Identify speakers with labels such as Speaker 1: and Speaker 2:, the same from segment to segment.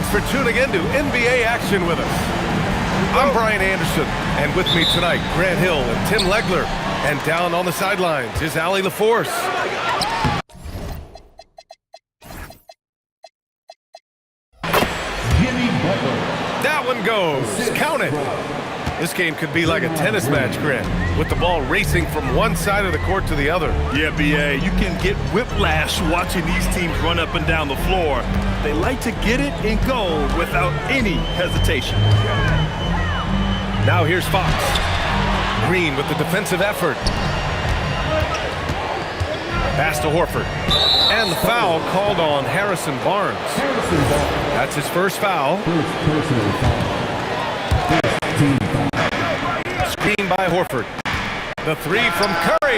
Speaker 1: Thanks for tuning in to NBA action with us. I'm Brian Anderson, and with me tonight, Grant Hill and Tim Legler. And down on the sidelines is Allie LaForce. That one goes. Count it. This game could be like a tennis match, Grant, with the ball racing from one side of the court to the other.
Speaker 2: Yeah, B.A., you can get whiplash watching these teams run up and down the floor. They like to get it and go without any hesitation.
Speaker 1: Now here's Fox. Green with the defensive effort. Pass to Horford. And the foul called on Harrison Barnes. That's his first foul. Screen by Horford. The three from Curry.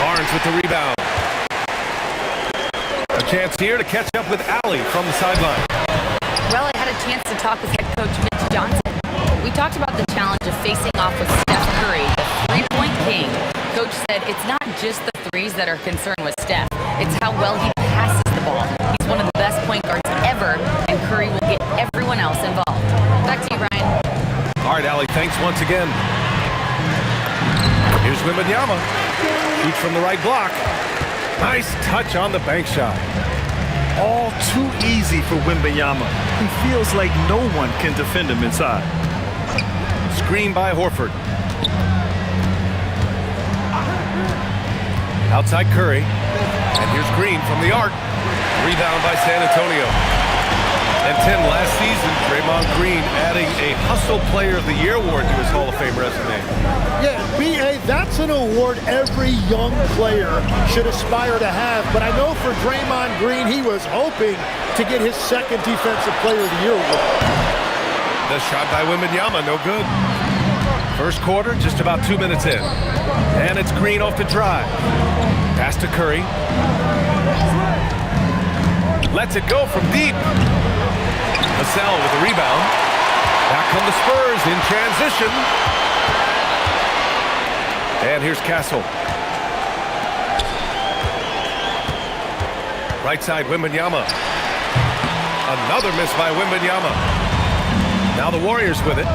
Speaker 1: Barnes with the rebound. A chance here to catch up with Allie from the sideline.
Speaker 3: Well, I had a chance to talk with head coach Mitch Johnson. We talked about the challenge of facing off with Steph Curry, the three-point king. Coach said it's not just the threes that are concerned with Steph. It's how well he passes the ball. He's one of the best point guards ever, and Curry will get everyone else involved. Back to you, Ryan.
Speaker 1: All right, Allie, thanks once again. Here's Wembanyama. Shoots from the right block. Nice touch on the bank shot.
Speaker 2: All too easy for Wembanyama. He feels like no one can defend him inside.
Speaker 1: Screen by Horford. Outside Curry. And here's Green from the arc. Rebound by San Antonio. And Tim, last season, Draymond Green adding a Hustle Player of the Year award to his Hall of Fame resume.
Speaker 4: Yeah, B.A., that's an award every young player should aspire to have. But I know for Draymond Green, he was hoping to get his second Defensive Player of the Year award.
Speaker 1: The shot by Wembanyama, no good. First quarter, just about 2 minutes in. And it's Green off the drive. Pass to Curry. Lets it go from deep. Vassell with the rebound. Back come the Spurs in transition. And here's Castle. Right side, Wembanyama. Another miss by Wembanyama. Now the Warriors with it.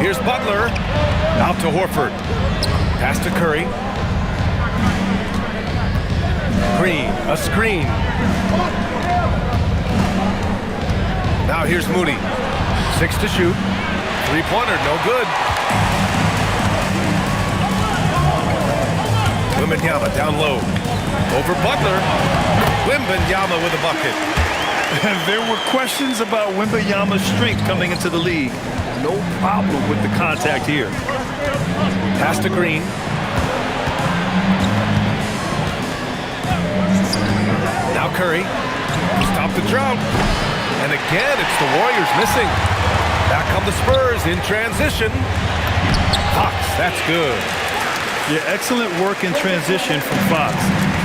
Speaker 1: Here's Butler. Out to Horford. Pass to Curry. Green, a screen. Now here's Moody. 6 to shoot. Three-pointer, no good. Wembanyama down low. Over Butler. Wembanyama with a bucket.
Speaker 2: And there were questions about Wembanyama's strength coming into the league. No problem with the contact here.
Speaker 1: Pass to Green. Now Curry. Stop the drought. And again, it's the Warriors missing. Back come the Spurs in transition. Fox, that's good.
Speaker 2: Yeah, excellent work in transition from Fox.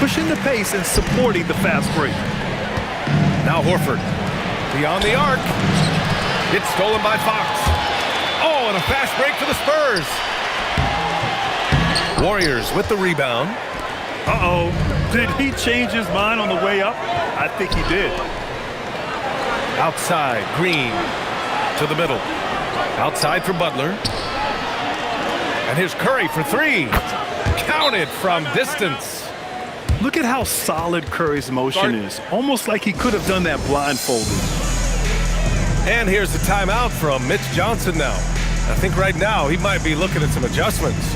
Speaker 2: Pushing the pace and supporting the fast break.
Speaker 1: Now Horford. Beyond the arc. It's stolen by Fox. Oh, and a fast break for the Spurs. Warriors with the rebound.
Speaker 2: Uh-oh. Did he change his mind on the way up? I think he did.
Speaker 1: Outside, Green to the middle. Outside for Butler. And here's Curry for three. Counted from distance.
Speaker 2: Look at how solid Curry's motion is. Almost like he could have done that blindfolded.
Speaker 1: And here's the timeout from Mitch Johnson now. I think right now he might be looking at some adjustments.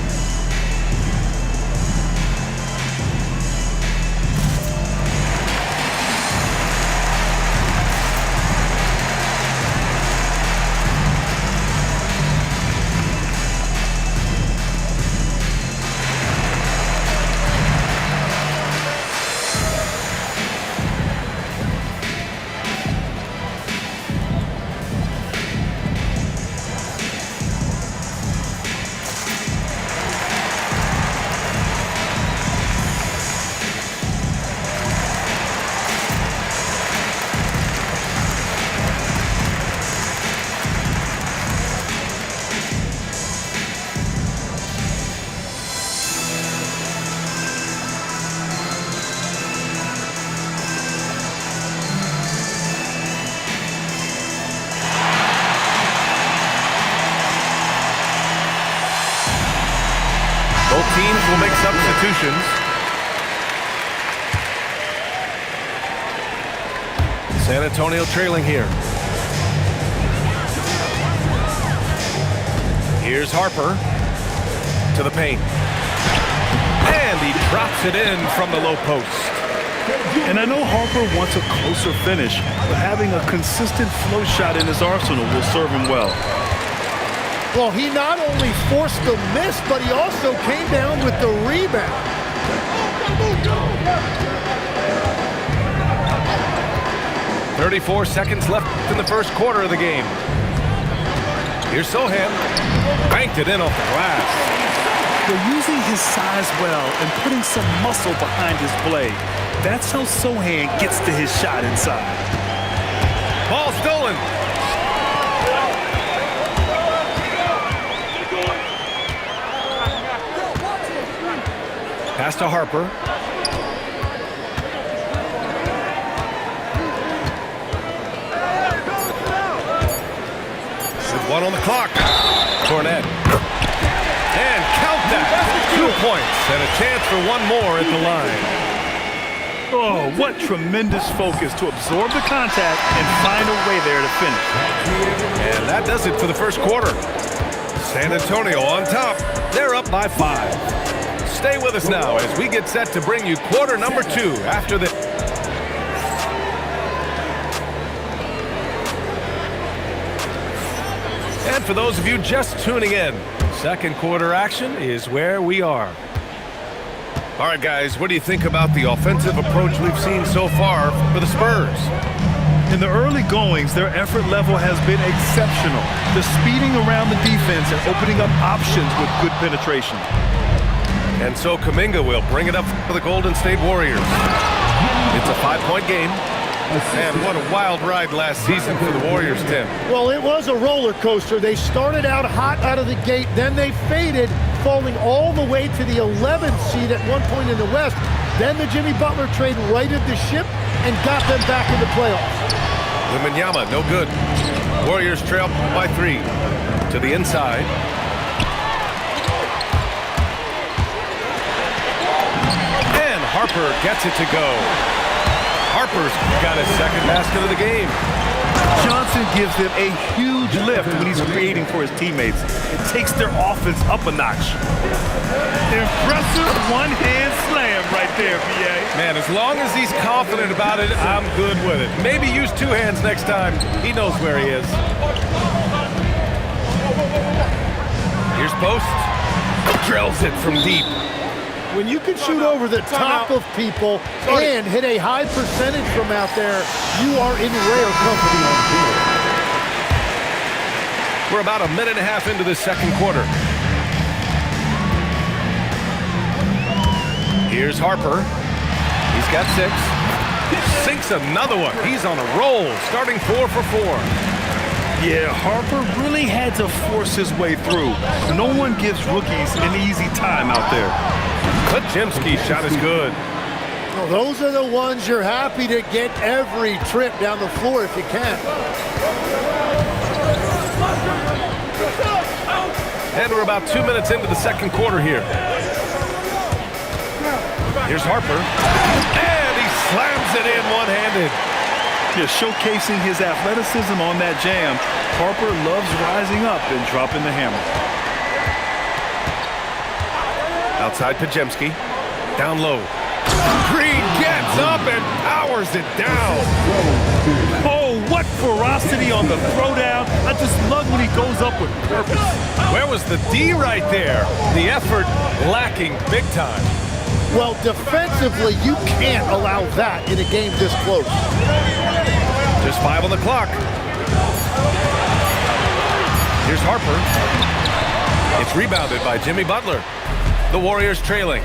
Speaker 1: teams will make substitutions. San Antonio trailing here. Here's Harper to the paint. And he drops it in from the low post.
Speaker 2: And I know Harper wants a closer finish, but having a consistent flow shot in his arsenal will serve him well.
Speaker 4: Well, he not only forced the miss, but he also came down with the rebound.
Speaker 1: 34 seconds left in the first quarter of the game. Here's Sohan. Banked it in off the glass.
Speaker 2: They're using his size well and putting some muscle behind his play. That's how Sohan gets to his shot inside.
Speaker 1: Ball stolen. Pass to Harper. With one on the clock. Cornette. And count that. 2 points and a chance for one more at the line.
Speaker 2: Oh, what tremendous focus to absorb the contact and find a way there to finish.
Speaker 1: And that does it for the first quarter. San Antonio on top. They're up by 5. Stay with us now as we get set to bring you quarter number 2 after this. And for those of you just tuning in, second quarter action is where we are. All right, guys, what do you think about the offensive approach we've seen so far for the Spurs?
Speaker 2: In the early goings, their effort level has been exceptional. The speeding around the defense and opening up options with good penetration.
Speaker 1: And so Kuminga will bring it up for the Golden State Warriors. It's a 5-point game. And what a wild ride last season for the Warriors, Tim.
Speaker 4: Well, it was a roller coaster. They started out hot out of the gate, then they faded, falling all the way to the 11th seed at one point in the West. Then the Jimmy Butler trade righted the ship and got them back in the playoffs.
Speaker 1: Wembanyama, no good. Warriors trail by 3. To the inside. And Harper gets it to go. Harper's got his second basket of the game.
Speaker 2: Johnson gives them a huge lift when he's creating for his teammates. It takes their offense up a notch. Impressive one-hand slam right there, PA.
Speaker 1: Man, as long as he's confident about it, I'm good with it. Maybe use 2 hands next time. He knows where he is. Here's post. Drills it from deep.
Speaker 4: When you can shoot over the top of people and hit a high percentage from out there, you are in rare company.
Speaker 1: We're about a minute and a half into the second quarter. Here's Harper. He's got 6. Sinks another one. He's on a roll, starting 4 for 4.
Speaker 2: Yeah, Harper really had to force his way through. No one gives rookies an easy time out there.
Speaker 1: Pajemski's shot is good.
Speaker 4: Well, those are the ones you're happy to get every trip down the floor if you can.
Speaker 1: And we're about 2 minutes into the second quarter here. Here's Harper. And he slams it in one-handed.
Speaker 2: Just showcasing his athleticism on that jam. Harper loves rising up and dropping the hammer.
Speaker 1: Outside Pajemski. Down low. Green gets up and powers it down.
Speaker 2: Oh, what ferocity on the throwdown. I just love when he goes up with purpose.
Speaker 1: Where was the D right there? The effort lacking big time.
Speaker 4: Well, defensively, you can't allow that in a game this close.
Speaker 1: Just 5 on the clock. Here's Harper. It's rebounded by Jimmy Butler. The Warriors trailing.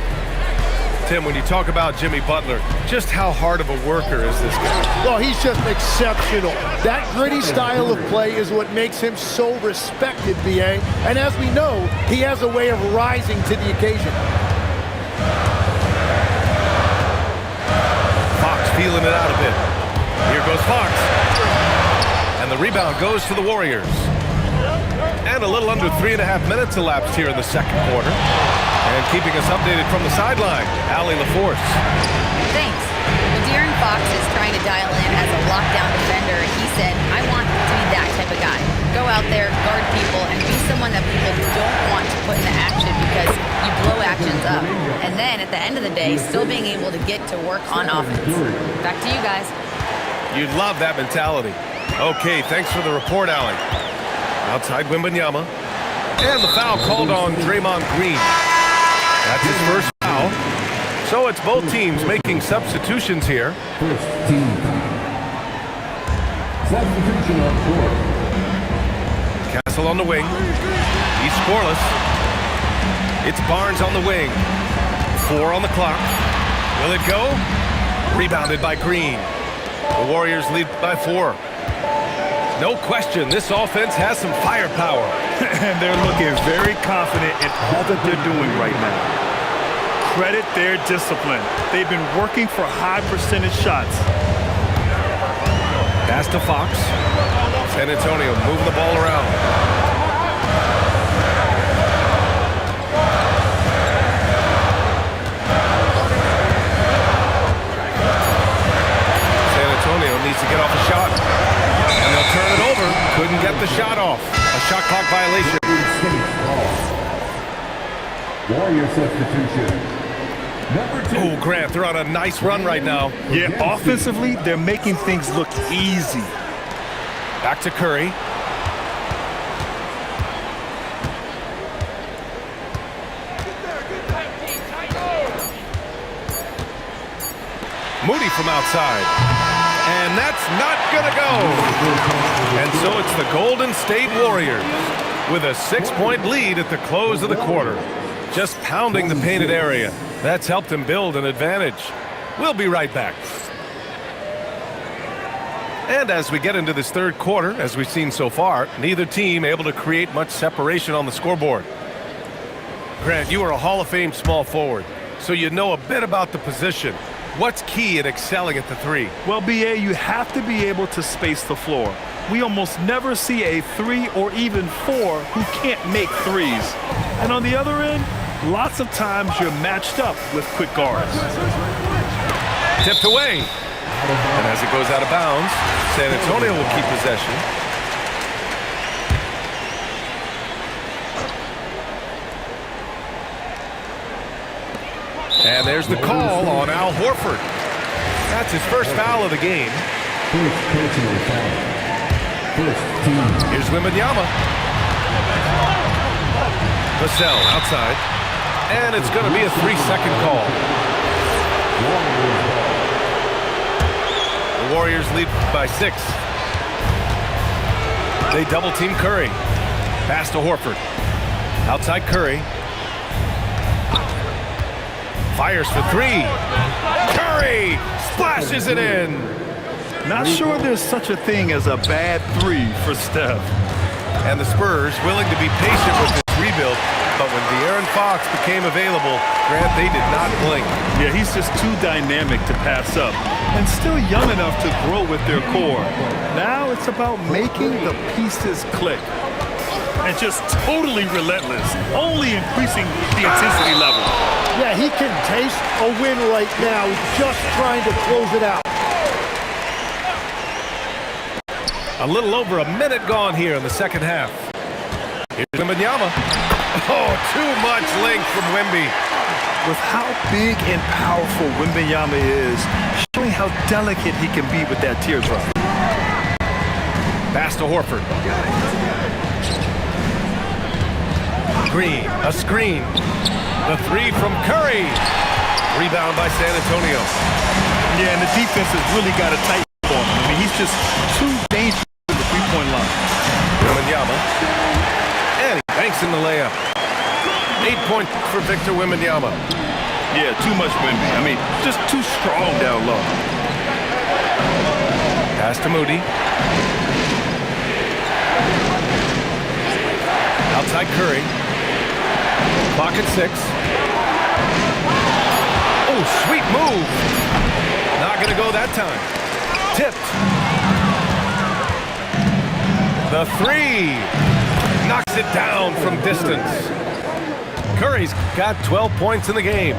Speaker 1: Tim, when you talk about Jimmy Butler, just how hard of a worker is this guy?
Speaker 4: Well, he's just exceptional. That gritty style of play is what makes him so respected, BA. And as we know, he has a way of rising to the occasion.
Speaker 1: Fox feeling it out a bit. Here goes Fox. And the rebound goes to the Warriors. And a little under 3.5 minutes elapsed here in the second quarter. And keeping us updated from the sideline, Allie LaForce.
Speaker 3: Thanks. Well, De'Aaron Fox is trying to dial in as a lockdown defender. He said, I want to be that type of guy. Go out there, guard people, and be someone that people don't want to put into action because you blow actions up. And then at the end of the day, still being able to get to work on offense. Back to you guys.
Speaker 1: You'd love that mentality. Okay, thanks for the report, Allie. Outside Wembanyama. And the foul called on Draymond Green. That's his first foul. So it's both teams making substitutions here.
Speaker 5: First team foul. Substitution on court.
Speaker 1: Castle on the wing. He's scoreless. It's Barnes on the wing. 4 on the clock. Will it go? Rebounded by Green. The Warriors lead by 4. No question, this offense has some firepower.
Speaker 2: And they're looking very confident in all that they're doing right now. Credit their discipline. They've been working for high percentage shots.
Speaker 1: Pass to Fox. San Antonio moving the ball around. San Antonio needs to get off a shot. And they'll turn it over. Couldn't get the shot off. A shot clock violation.
Speaker 5: Warrior substitution. Number 2.
Speaker 1: Oh, Grant, they're on a nice run right now.
Speaker 2: Yeah, offensively, they're making things look easy.
Speaker 1: Back to Curry. Moody from outside. And that's not going to go. And so it's the Golden State Warriors with a 6-point lead at the close of the quarter. Just pounding the painted area. That's helped them build an advantage. We'll be right back. And as we get into this third quarter, as we've seen so far, neither team able to create much separation on the scoreboard. Grant, you are a Hall of Fame small forward, so you know a bit about the position. What's key in excelling at the 3?
Speaker 2: Well, BA, you have to be able to space the floor. We almost never see a 3 or even 4 who can't make threes. And on the other end, lots of times you're matched up with quick guards.
Speaker 1: Tipped away. And as it goes out of bounds, San Antonio will keep possession. And there's the call on Al Horford. That's his first foul of the game.
Speaker 5: First personal foul. First team.
Speaker 1: Here's Wembanyama. Vassell outside. And it's going to be a 3-second call. The Warriors lead by 6. They double-team Curry. Pass to Horford. Outside Curry. Fires for 3. Curry splashes it in.
Speaker 2: Not sure there's such a thing as a bad 3 for Steph.
Speaker 1: And the Spurs willing to be patient with this rebuild, but when De'Aaron Fox became available, Grant, they did not blink.
Speaker 2: Yeah, he's just too dynamic to pass up and still young enough to grow with their core. Now it's about making the pieces click. And just totally relentless, only increasing the intensity level.
Speaker 4: Yeah, he can taste a win right now. He's just trying to close it out.
Speaker 1: A little over a minute gone here in the second half. Here's Wembanyama. Oh, too much length from Wemby.
Speaker 2: With how big and powerful Wembanyama is, showing how delicate he can be with that teardrop.
Speaker 1: Pass to Horford. Green, a screen. The 3 from Curry. Rebound by San Antonio.
Speaker 2: Yeah, and the defense has really got to tighten on him. I mean, he's just too dangerous at the three-point line.
Speaker 1: Wembanyama. And he banks in the layup. 8 points for Victor Wembanyama.
Speaker 2: Yeah, too much Wemby. I mean, just too strong down low.
Speaker 1: Pass to Moody. Outside Curry. Clock at 6. Oh, sweet move. Not going to go that time. Tipped. The 3. Knocks it down from distance. Curry's got 12 points in the game.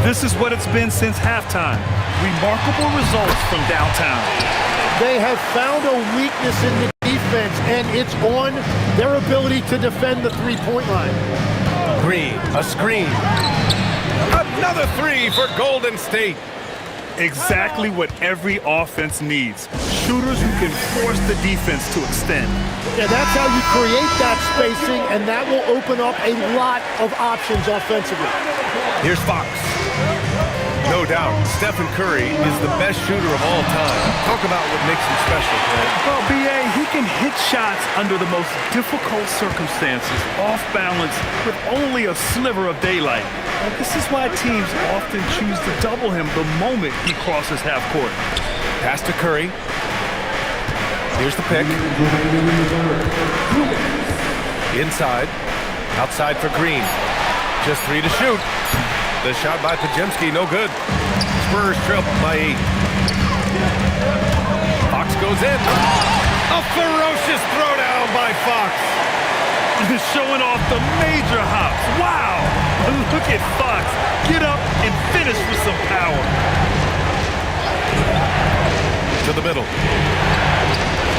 Speaker 2: This is what it's been since halftime. Remarkable results from downtown.
Speaker 4: They have found a weakness in the defense, and it's on their ability to defend the three-point line.
Speaker 1: Green, a screen. Another three for Golden State.
Speaker 2: Exactly what every offense needs. Shooters who can force the defense to extend.
Speaker 4: Yeah, that's how you create that spacing, and that will open up a lot of options offensively.
Speaker 1: Here's Fox. No doubt, Stephen Curry is the best shooter of all time. Talk about what makes him special, Fred.
Speaker 2: Well, B.A., he can hit shots under the most difficult circumstances, off balance, with only a sliver of daylight. And this is why teams often choose to double him the moment he crosses half court.
Speaker 1: Pass to Curry. Here's the pick. Inside. Outside for Green. Just 3 to shoot. The shot by Pajemski, no good. Spurs trail by 8. Fox goes in. A ferocious throwdown by Fox.
Speaker 2: Showing off the major hops. Wow! Look at Fox. Get up and finish with some power.
Speaker 1: To the middle.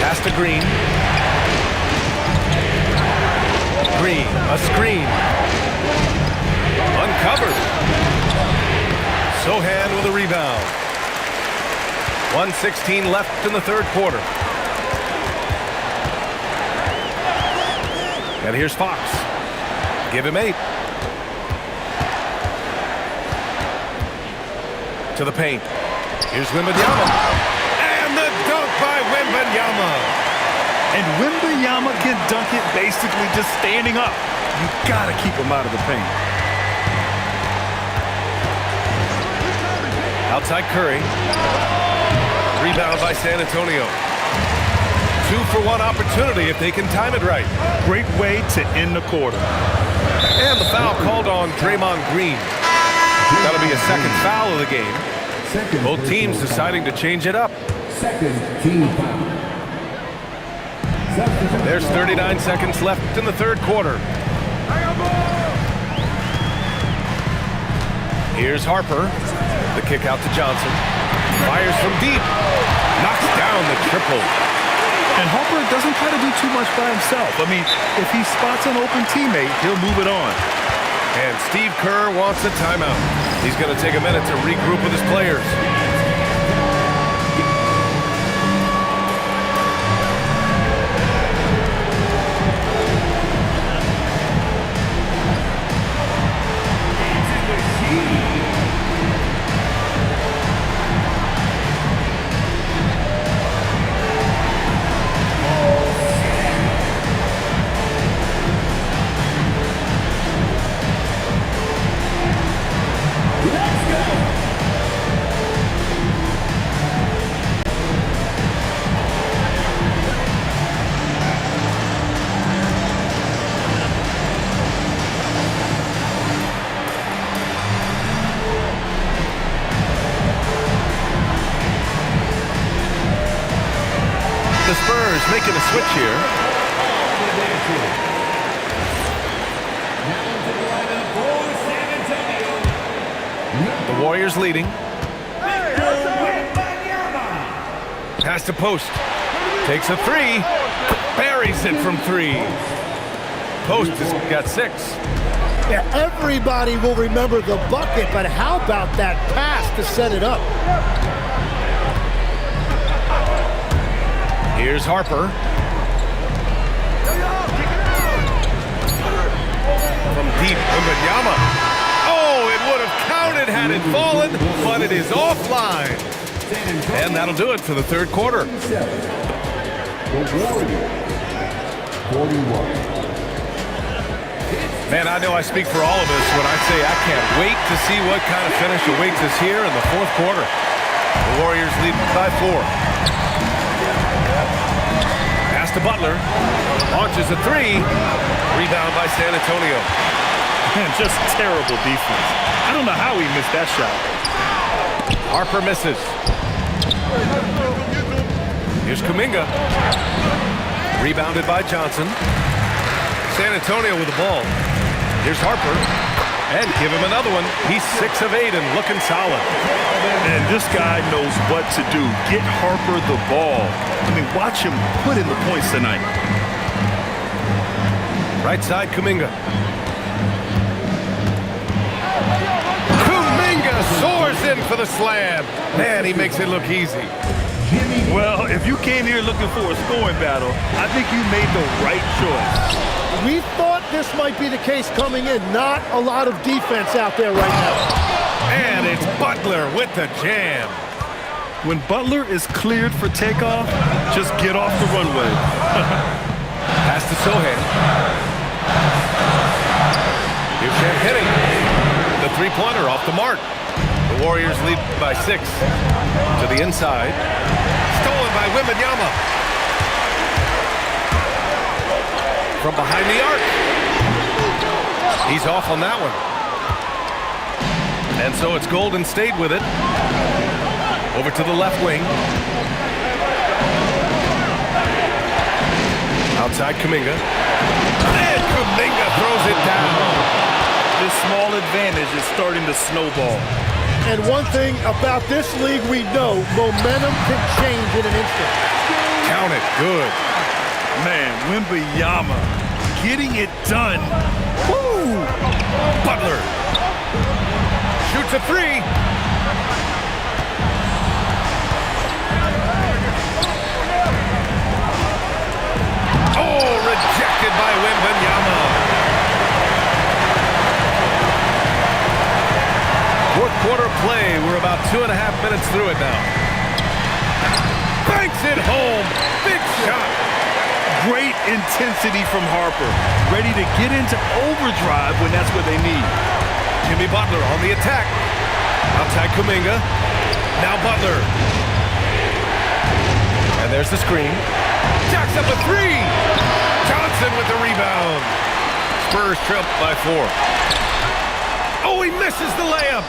Speaker 1: Pass to Green. Green, a screen. Uncovered. Sohan with a rebound. 1:16 left in the third quarter. And here's Fox. Give him 8. To the paint. Here's Wembanyama. And the dunk by Wembanyama.
Speaker 2: And Wembanyama can dunk it basically just standing up. You gotta keep him out of the paint.
Speaker 1: Outside Curry. Rebound by San Antonio. 2-for-1 opportunity if they can time it right.
Speaker 2: Great way to end the quarter.
Speaker 1: And the foul called on Draymond Green. That'll be a second foul of the game. Both teams deciding to change it up.
Speaker 5: Second team foul.
Speaker 1: There's 39 seconds left in the third quarter. Here's Harper. The kick out to Johnson. Fires from deep. Knocks down the triple.
Speaker 2: And Harper doesn't try to do too much by himself. I mean, if he spots an open teammate, he'll move it on.
Speaker 1: And Steve Kerr wants a timeout. He's going to take a minute to regroup with his players. The Spurs making a switch here. The Warriors leading. Pass to Post. Takes a 3. Buries it from 3. Post has got 6.
Speaker 4: Yeah, everybody will remember the bucket, but how about that pass to set it up?
Speaker 1: Here's Harper. From deep, Wembanyama. Oh, it would have counted had it fallen, but it is offline. And that'll do it for the third quarter.
Speaker 5: The Warriors, 41.
Speaker 1: Man, I know I speak for all of us when I say I can't wait to see what kind of finish awaits us here in the fourth quarter. The Warriors lead by 4. Pass to Butler. Launches a 3. Rebound by San Antonio.
Speaker 2: Man, just terrible defense. I don't know how he missed that shot.
Speaker 1: Harper misses. Here's Kuminga. Rebounded by Johnson. San Antonio with the ball. Here's Harper. And give him another one. He's 6 of 8 and looking solid.
Speaker 2: And this guy knows what to do. Get Harper the ball. I mean, watch him put in the points tonight.
Speaker 1: Right side, Kuminga. Kuminga soars in for the slam. Man, he makes it look easy.
Speaker 2: Well, if you came here looking for a scoring battle, I think you made the right choice.
Speaker 4: We thought this might be the case coming in. Not a lot of defense out there right now.
Speaker 1: And it's Butler with the jam.
Speaker 2: When Butler is cleared for takeoff, just get off the runway.
Speaker 1: Pass to Sohan. Here's Champ hitting. The three-pointer off the mark. The Warriors lead by 6. To the inside. Stolen by Wembanyama. From behind the arc. He's off on that one. And so it's Golden State with it. Over to the left wing. Outside Kuminga. And Kuminga throws it down.
Speaker 2: This small advantage is starting to snowball.
Speaker 4: And one thing about this league we know, momentum can change in an instant.
Speaker 1: Count it. Good.
Speaker 2: Man, Wembanyama getting it done. Woo!
Speaker 1: Butler shoots a 3. Oh, rejected by Wembanyama. Fourth quarter play. We're about 2.5 minutes through it now. Banks it home. Big shot.
Speaker 2: Great intensity from Harper. Ready to get into overdrive when that's what they need.
Speaker 1: Jimmy Butler on the attack. Outside Kuminga. Now Butler. And there's the screen. Jacks up a 3. Johnson with the rebound. Spurs trail by 4. Oh, he misses the layup.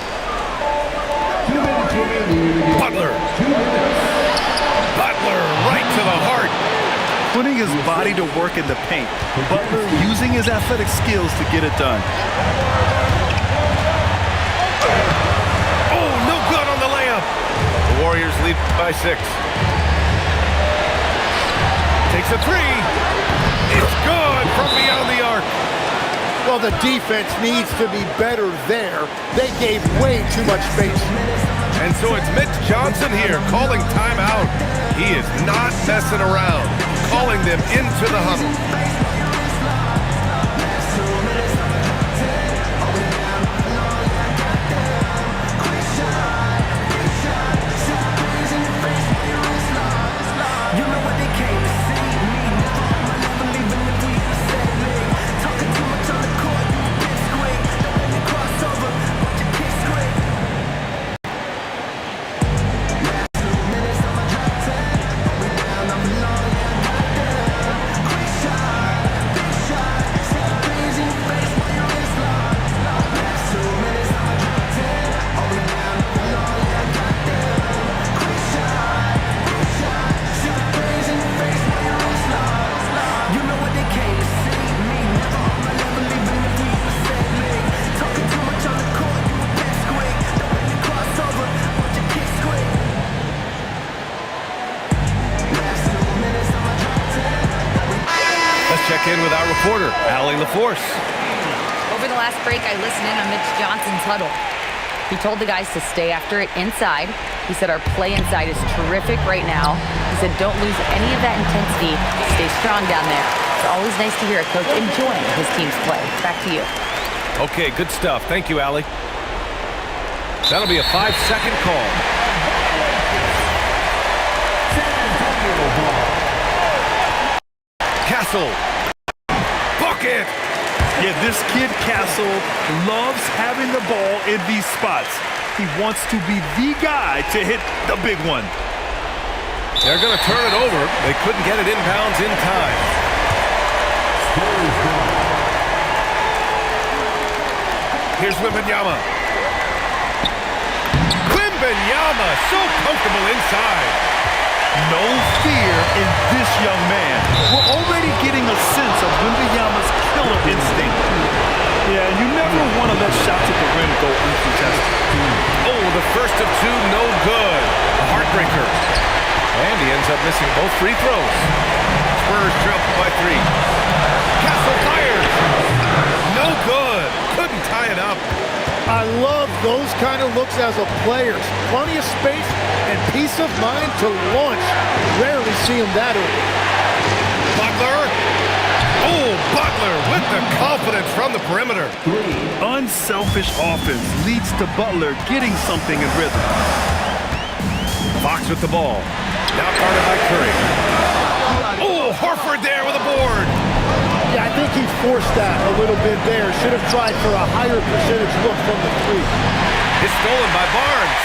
Speaker 1: Butler. Butler right to the heart.
Speaker 2: Putting his body to work in the paint. Butler using his athletic skills to get it done.
Speaker 1: Oh, no good on the layup. The Warriors lead by 6. Takes a 3. It's good from beyond the arc.
Speaker 4: Well, the defense needs to be better there. They gave way too much space.
Speaker 1: And so it's Mitch Johnson here calling timeout. He is not messing around. Calling them into the huddle. Check in with our reporter, Allie LaForce.
Speaker 3: Over the last break, I listened in on Mitch Johnson's huddle. He told the guys to stay after it inside. He said our play inside is terrific right now. He said don't lose any of that intensity. Stay strong down there. It's always nice to hear a coach enjoying his team's play. Back to you.
Speaker 1: Okay, good stuff. Thank you, Allie. That'll be a 5-second call. Castle. Bucket!
Speaker 2: Yeah, this kid Castle loves having the ball in these spots. He wants to be the guy to hit the big one.
Speaker 1: They're going to turn it over. They couldn't get it inbounds in time. Here's Wembanyama. Wembanyama, so comfortable inside.
Speaker 2: No fear in this young man. We're already getting a sense of Wembanyama's killer instinct. Yeah, the rim go uncontested.
Speaker 1: Oh, the first of two, no good. A heartbreaker. And he ends up missing both free throws. Spurs trail by 3. Castle fires. No good. Couldn't tie it up.
Speaker 4: I love those kind of looks as a player. Plenty of space and peace of mind to launch. Rarely see him that early.
Speaker 1: Butler. Oh, Butler with the confidence from the perimeter.
Speaker 2: Unselfish offense leads to Butler getting something in rhythm.
Speaker 1: Fox with the ball. Now guarded by Curry. Oh, Horford there with a board.
Speaker 4: Yeah, I think he forced that a little bit there. Should have tried for a higher percentage look from the 3.
Speaker 1: It's stolen by Barnes.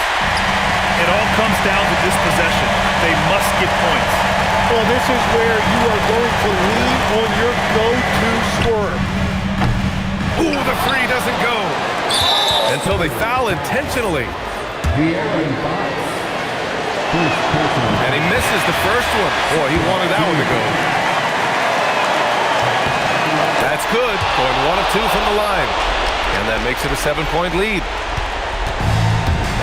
Speaker 2: It all comes down to this possession. They must get points.
Speaker 4: Well, this is where you are going to lean on your go-to scorer.
Speaker 1: Ooh, the 3 doesn't go. Until they foul intentionally. And he misses the first one. Boy, he wanted that one to go. That's good. Going 1 of 2 from the line. And that makes it a 7-point lead.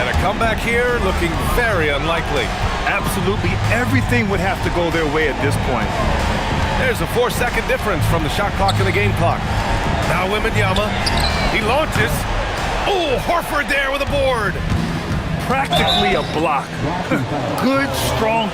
Speaker 1: And a comeback here looking very unlikely.
Speaker 2: Absolutely everything would have to go their way at this point.
Speaker 1: There's a 4-second difference from the shot clock and the game clock. Now Wembanyama. He launches. Oh, Horford there with a board.
Speaker 2: Practically a block. Good, strong.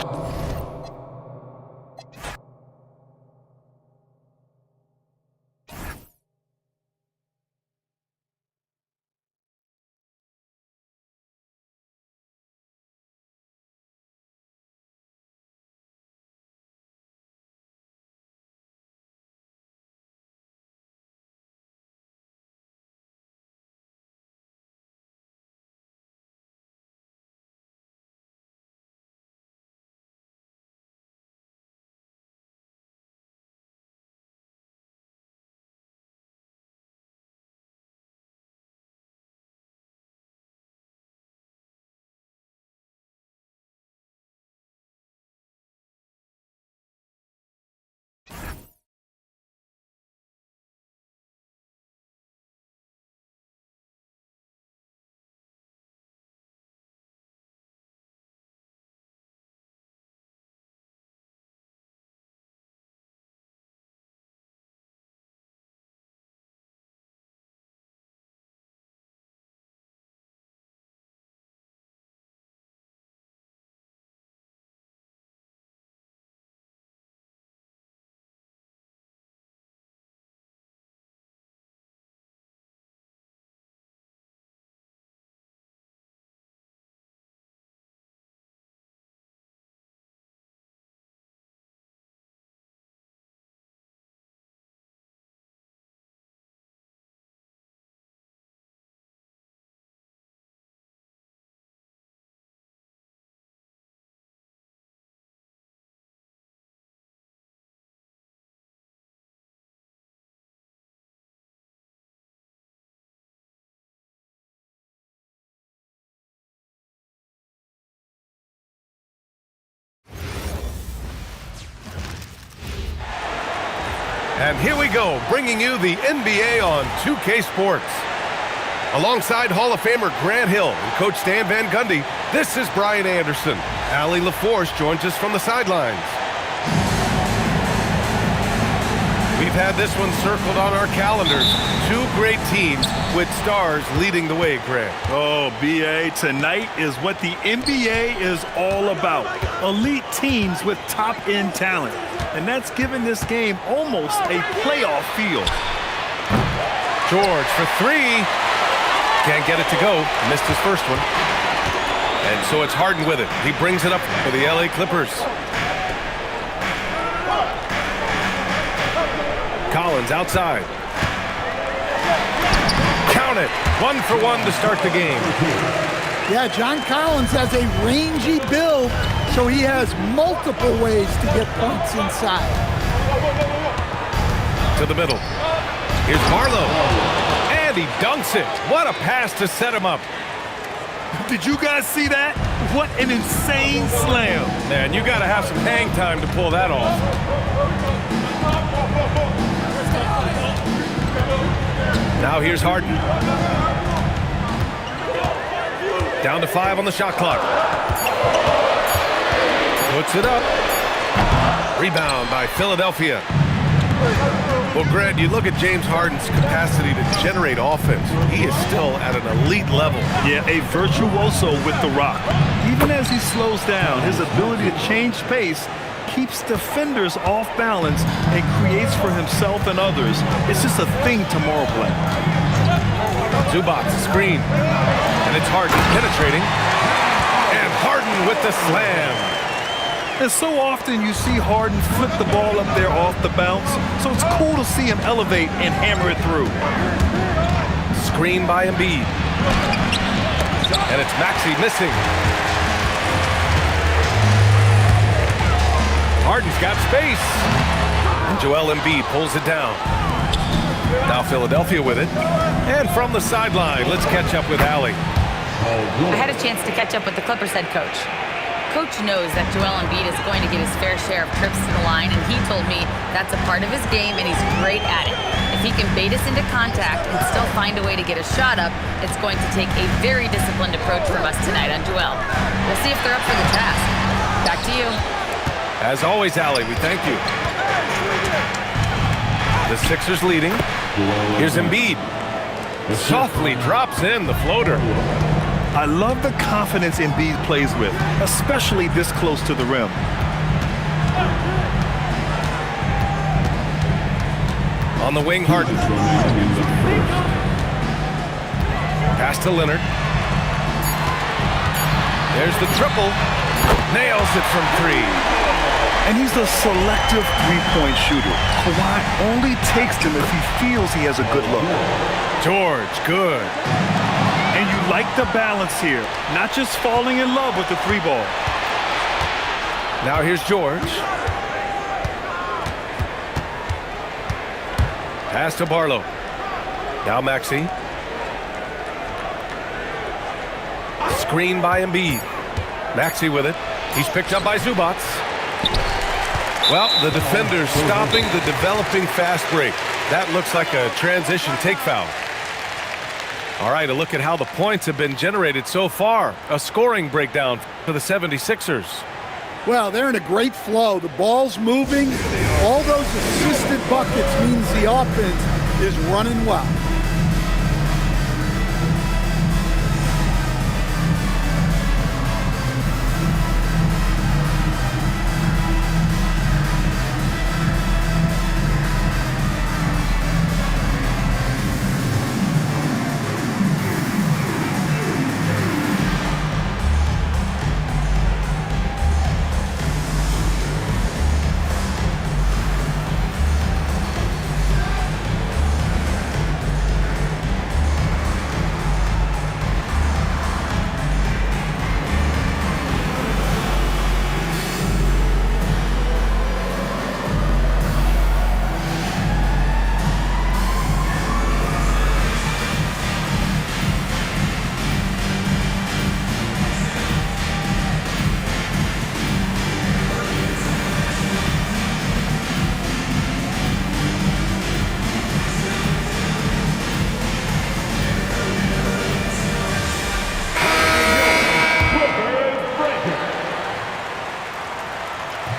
Speaker 1: And here we go, bringing you the NBA on 2K Sports. Alongside Hall of Famer Grant Hill and Coach Stan Van Gundy, this is Brian Anderson. Allie LaForce joins us from the sidelines. We've had this one circled on our calendars. 2 great teams with stars leading the way, Grant.
Speaker 2: Oh, B.A., tonight is what the NBA is all about. Elite teams with top-end talent. And that's given this game almost a playoff feel.
Speaker 1: George for 3. Can't get it to go. Missed his first one. And so it's Harden with it. He brings it up for the LA Clippers. Collins outside. Count it. 1 for 1 to start the game.
Speaker 4: Yeah, John Collins has a rangy build, so he has multiple ways to get points inside.
Speaker 1: To the middle. Here's Marlowe. And he dunks it. What a pass to set him up.
Speaker 2: Did you guys see that? What an insane slam.
Speaker 1: Man, you got to have some hang time to pull that off. Now here's Harden. Down to 5 on the shot clock. Puts it up. Rebound by Philadelphia. Well, Grant, you look at James Harden's capacity to generate offense. He is still at an elite level.
Speaker 2: Yeah, a virtuoso with the rock. Even as he slows down, his ability to change pace keeps defenders off balance and creates for himself and others. It's just a thing tomorrow play.
Speaker 1: Zubac screen. And it's Harden penetrating. And Harden with the slam.
Speaker 2: And so often you see Harden flip the ball up there off the bounce, so it's cool to see him elevate and hammer it through.
Speaker 1: Screen by Embiid. And it's Maxey missing. Harden's got space. And Joel Embiid pulls it down. Now Philadelphia with it. And from the sideline, let's catch up with Allie.
Speaker 3: I had a chance to catch up with the Clippers head coach. Coach knows that Joel Embiid is going to get his fair share of trips to the line, and he told me that's a part of his game, and he's great at it. If he can bait us into contact and still find a way to get a shot up, it's going to take a very disciplined approach from us tonight on Joel. We'll see if they're up for the task. Back to you.
Speaker 1: As always, Allie, we thank you. The Sixers leading. Here's Embiid. Softly drops in the floater.
Speaker 2: I love the confidence Embiid plays with, especially this close to the rim.
Speaker 1: On the wing, Harden. Pass to Leonard. There's the triple. Nails it from 3.
Speaker 2: And he's a selective three-point shooter. Kawhi only takes them if he feels he has a good look.
Speaker 1: George, good.
Speaker 2: And you like the balance here, not just falling in love with the 3-ball.
Speaker 1: Now here's George. Pass to Barlow. Now Maxey. Screen by Embiid. Maxey with it. He's picked up by Zubac. Well, the defender's stopping the developing fast break. That looks like a transition take foul. All right, a look at how the points have been generated so far. A scoring breakdown for the 76ers.
Speaker 4: Well, they're in a great flow. The ball's moving. All those assisted buckets means the offense is running well.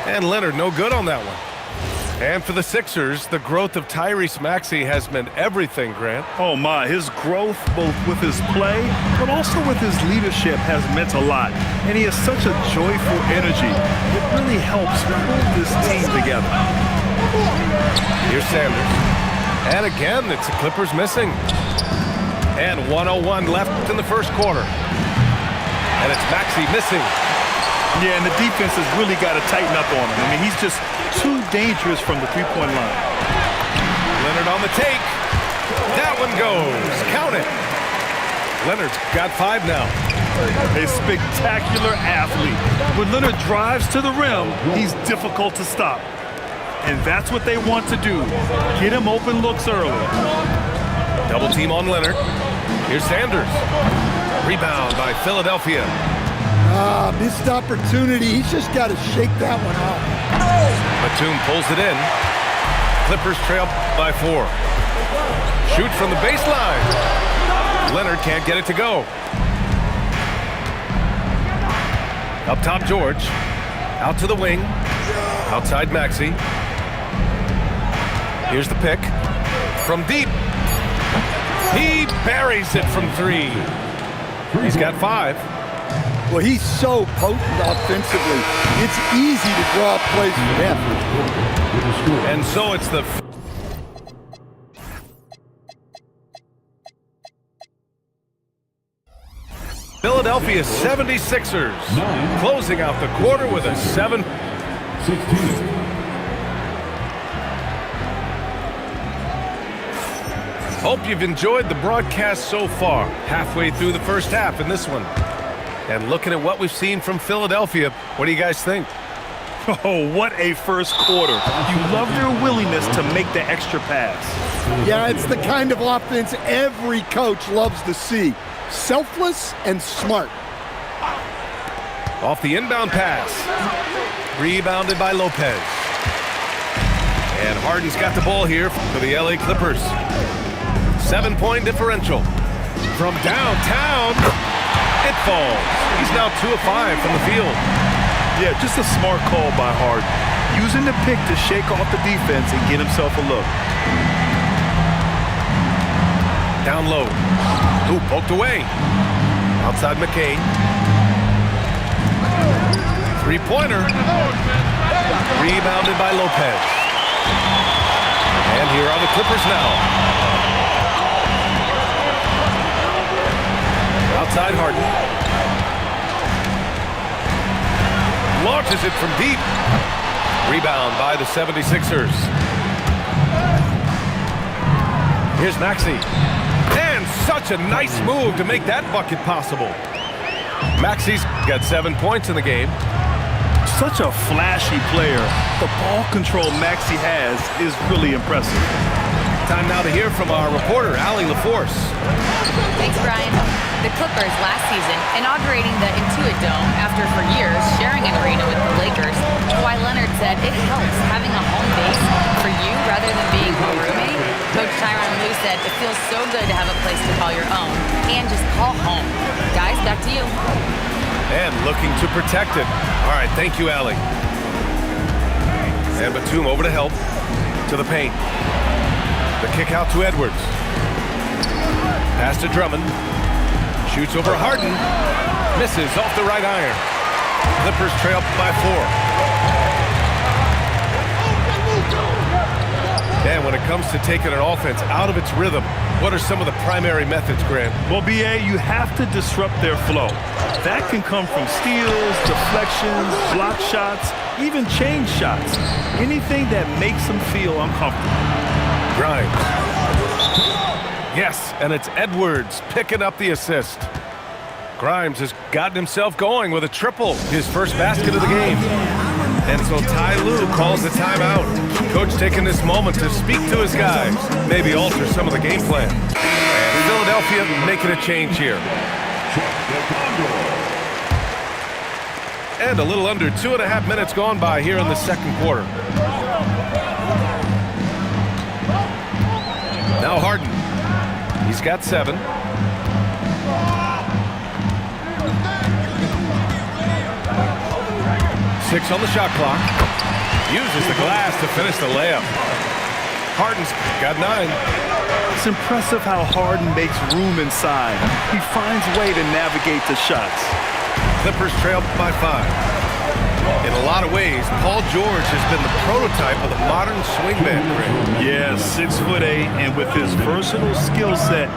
Speaker 1: And Leonard, no good on that one. And for the Sixers, the growth of Tyrese Maxey has meant everything, Grant.
Speaker 2: Oh my, his growth both with his play, but also with his leadership has meant a lot. And he has such a joyful energy. It really helps pull this team together.
Speaker 1: Here's Sanders. And again, it's the Clippers missing. And 1:01 left in the first quarter. And it's Maxey missing.
Speaker 2: Yeah, and the defense has really got to tighten up on him. I mean, he's just too dangerous from the three-point line.
Speaker 1: Leonard on the take. That one goes. Count it. Leonard's got 5 now.
Speaker 2: A spectacular athlete. When Leonard drives to the rim, he's difficult to stop. And that's what they want to do. Get him open looks early.
Speaker 1: Double team on Leonard. Here's Sanders. Rebound by Philadelphia.
Speaker 4: Missed opportunity. He's just got to shake that one off.
Speaker 1: Batum pulls it in. Clippers trail by 4. Shoot from the baseline. Leonard can't get it to go. Up top, George. Out to the wing. Outside, Maxey. Here's the pick. From deep. He buries it from 3. He's got 5.
Speaker 6: Well, he's so potent offensively. It's easy to draw plays for him.
Speaker 1: And so it's the Philadelphia 76ers closing out the quarter with a 7.
Speaker 5: 16.
Speaker 1: Hope you've enjoyed the broadcast so far. Halfway through the first half in this one. And looking at what we've seen from Philadelphia, what do you guys think?
Speaker 2: Oh, what a first quarter. You love their willingness to make the extra pass.
Speaker 6: Yeah, it's the kind of offense every coach loves to see. Selfless and smart.
Speaker 1: Off the inbound pass. Rebounded by Lopez. And Harden's got the ball here for the LA Clippers. 7-point differential. From downtown, it falls. He's now 2 of 5 from the field.
Speaker 2: Yeah, just a smart call by Harden. Using the pick to shake off the defense and get himself a look.
Speaker 1: Down low. Ooh, poked away. Outside McKay. 3-pointer. Rebounded by Lopez. And here are the Clippers now. Outside Harden. Launches it from deep. Rebound by the 76ers. Here's Maxey. And such a nice move to make that bucket possible. Maxey's got 7 points in the game.
Speaker 2: Such a flashy player. The ball control Maxey has is really impressive.
Speaker 1: Time now to hear from our reporter, Allie LaForce.
Speaker 3: Thanks, Brian. The Clippers last season inaugurating the Intuit Dome after for years sharing an arena with the Lakers. Kawhi Leonard said it helps having a home base for you rather than being a roommate. Coach Tyronn Lue said it feels so good to have a place to call your own and just call home. Guys, back to you.
Speaker 1: And looking to protect it. All right, thank you, Allie. And Batum over to help. To the paint. The kick out to Edwards. Pass to Drummond. Shoots over Harden. Misses off the right iron. Clippers trail by 4. And when it comes to taking an offense out of its rhythm, what are some of the primary methods, Grant?
Speaker 2: Well, B.A., you have to disrupt their flow. That can come from steals, deflections, block shots, even change shots. Anything that makes them feel uncomfortable.
Speaker 1: Grimes. Yes, and it's Edwards picking up the assist. Grimes has gotten himself going with a triple, his first basket of the game. And so Ty Lue calls the timeout. Coach taking this moment to speak to his guys, maybe alter some of the game plan. And Philadelphia making a change here. And a little under 2.5 minutes gone by here in the second quarter. Now Harden. He's got 7. Six on the shot clock. Uses the glass to finish the layup. Harden's got 9.
Speaker 2: It's impressive how Harden makes room inside. He finds a way to navigate the shots.
Speaker 1: Clippers trail by 5. In a lot of ways, Paul George has been the prototype of the modern swingman.
Speaker 2: Yeah, 6'8", and with his versatile skill set,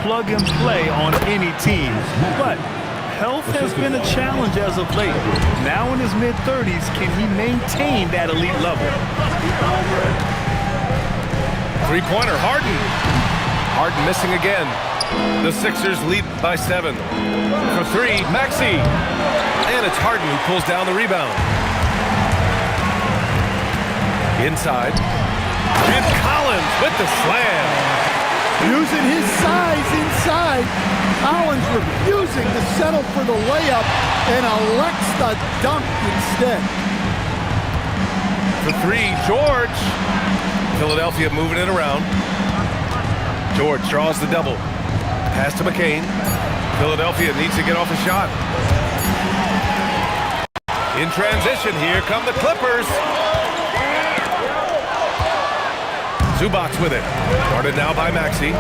Speaker 2: plug and play on any team. But health has been a challenge as of late. Now in his mid-30s, can he maintain that elite level?
Speaker 1: 3-pointer, Harden. Harden missing again. The Sixers lead by 7. For 3, Maxey. And it's Harden who pulls down the rebound. Inside. And Collins with the slam.
Speaker 6: Using his size inside. Collins refusing to settle for the layup and elects the dunk instead.
Speaker 1: For 3, George. Philadelphia moving it around. George draws the double. Pass to McCain. Philadelphia needs to get off a shot. In transition, here come the Clippers. Zubac's with it. Guarded now by Maxey.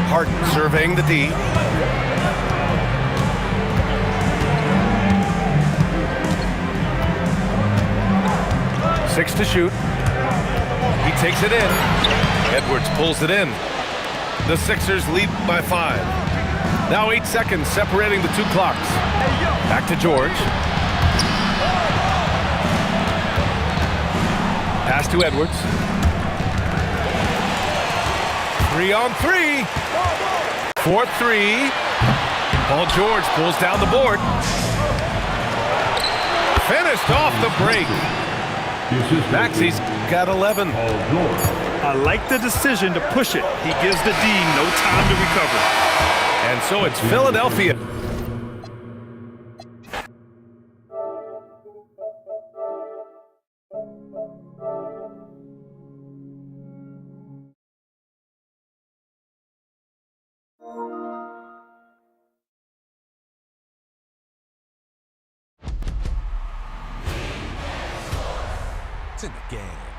Speaker 1: Harden surveying the D. Six to shoot. He takes it in. Edwards pulls it in. The Sixers lead by 5. Now 8 seconds separating the two clocks. Back to George. Pass to Edwards. 3-on-3. 4-3. Paul George pulls down the board. Finished off the break. Maxey's got 11.
Speaker 2: I like the decision to push it. He gives the D no time to recover.
Speaker 1: And so it's Philadelphia.
Speaker 7: It's in the game.